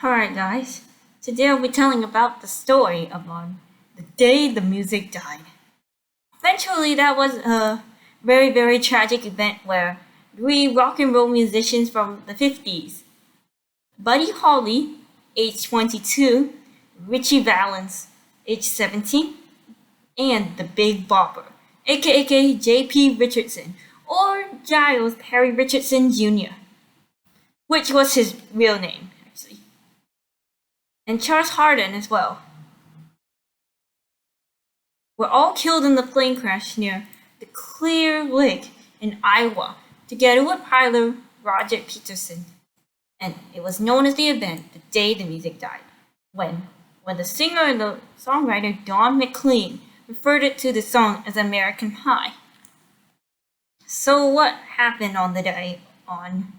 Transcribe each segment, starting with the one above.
Alright, guys. Today I'll be telling about the story about the day the music died. Eventually, that was a very, very tragic event where three rock and roll musicians from the 50s, Buddy Holly, age 22, Richie Valens, age 17, and the Big Bopper, aka J.P. Richardson, or Giles Perry Richardson Jr., which was his real name, actually, and Charles Hardin as well, were all killed in the plane crash near the Clear Lake in Iowa, together with pilot Roger Peterson. And it was known as the event the day the music died, when the singer and the songwriter Don McLean referred it to the song as American Pie. So what happened on the day on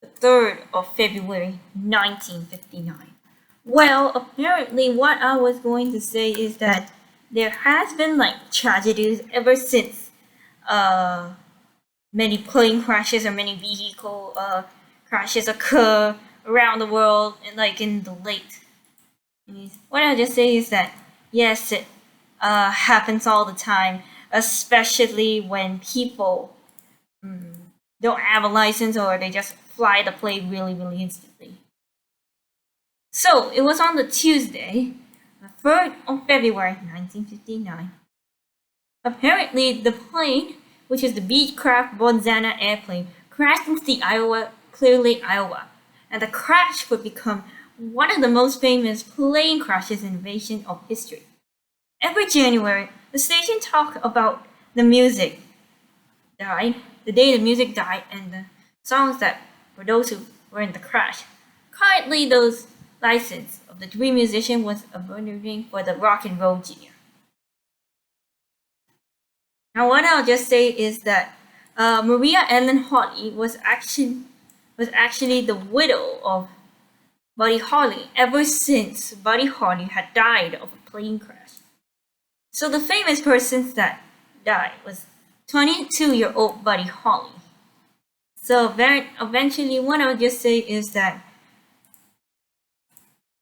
the 3rd of February 1959? Well, apparently what I was going to say is that there has been like tragedies ever since many plane crashes or many vehicle crashes occur around the world, and like in the late. What I just say is that yes, it happens all the time, especially when people don't have a license or they just fly the plane really, really instantly. So it was on the Tuesday, the 3rd of February 1959. Apparently, the plane, which is the Beechcraft Bonanza airplane, crashed into the Clear Lake, Iowa, and the crash would become one of the most famous plane crashes in aviation of history. Every January, the station talked about the music died, the day the music died, and the songs that for those who were in the crash. Currently, those license of the three musicians was abandoning for the Rock and Roll Jr. Now, what I'll just say is that Maria Ellen Holly was actually the widow of Buddy Holly ever since Buddy Holly had died of a plane crash. So the famous person that died was 22-year-old Buddy Holly. So eventually, what I'll just say is that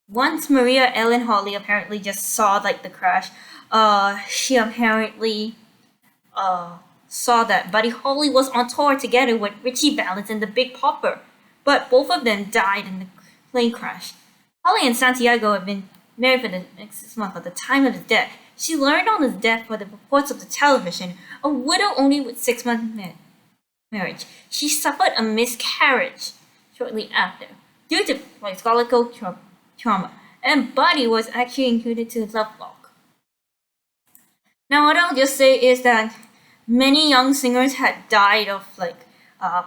once Maria Ellen Holly apparently just saw like the crash, she apparently saw that Buddy Holly was on tour together with Richie Valens and the Big Popper, but both of them died in the plane crash. Holly and Santiago had been married for the next 6 months at the time of his death. She learned on his death by the reports of the television, a widow only with 6 months marriage. She suffered a miscarriage shortly after due to psychological trauma, and Buddy was actually included to Love Block. Now, what I'll just say is that many young singers had died of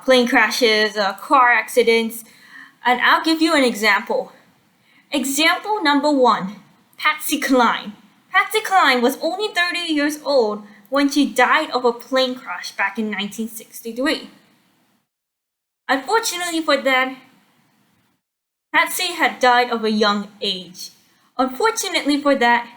plane crashes, car accidents, and I'll give you an example. Example number one: Patsy Cline. Patsy Cline was only 30 years old when she died of a plane crash back in 1963. Unfortunately for that, Patsy had died of a young age. Unfortunately for that,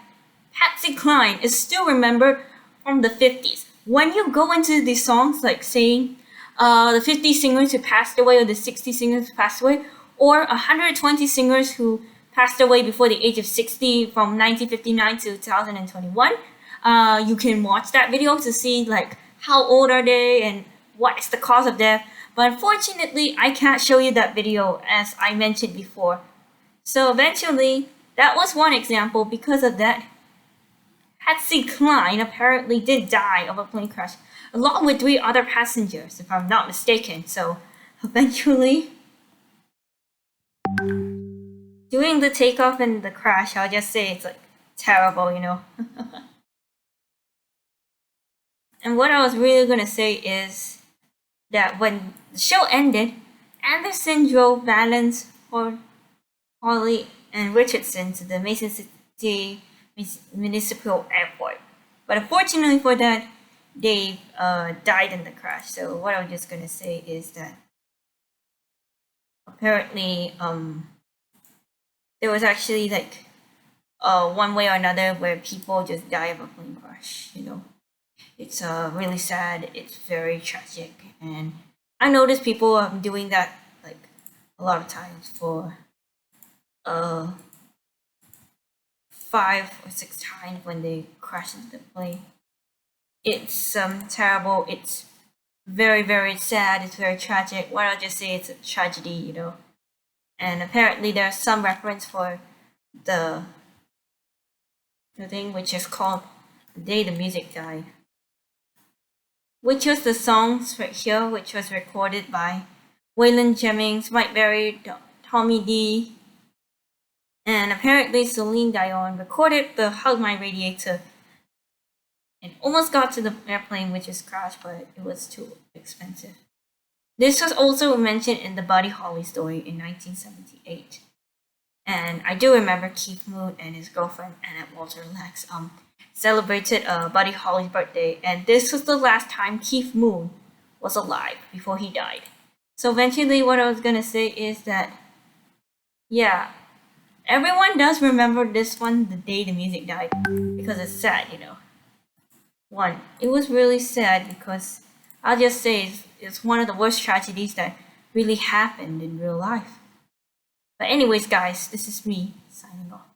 Patsy Cline is still remembered from the 50s. When you go into these songs, like saying the 50 singers who passed away or the 60 singers who passed away, or 120 singers who passed away before the age of 60 from 1959 to 2021, you can watch that video to see like how old are they and what is the cause of death. But unfortunately, I can't show you that video as I mentioned before. So eventually, that was one example. Because of that, Patsy Cline apparently did die of a plane crash, along with three other passengers, if I'm not mistaken. So eventually, during the takeoff and the crash, I'll just say it's like terrible. And what I was really gonna say is that when the show ended, Anderson drove Valens, Holly, and Richardson to the Mason City Municipal Airport. But unfortunately for that, they died in the crash. So what I'm just gonna say is that apparently there was actually like one way or another where people just die of a plane crash. It's really sad. It's very tragic, and I notice people doing that like a lot of times for uh 5 or 6 times when they crash into the plane. It's terrible. It's very, very sad. It's very tragic. Why don't I just say it's a tragedy, you know? And apparently there's some reference for the thing which is called The Day the Music Died, which was the songs right here, which was recorded by Waylon Jennings, Mike Berry, Tommy D, and apparently Celine Dion recorded the Hug My Radiator and almost got to the airplane which is crashed, but it was too expensive. This was also mentioned in the Buddy Holly story in 1978. And I do remember Keith Moon and his girlfriend Annette Walter Lex celebrated Buddy Holly's birthday, and this was the last time Keith Moon was alive before he died. So eventually what I was gonna say is that, yeah, everyone does remember this one, The Day the Music Died, because it's sad, you know. One, it was really sad because I'll just say it's one of the worst tragedies that really happened in real life. But anyways, guys, this is me signing off.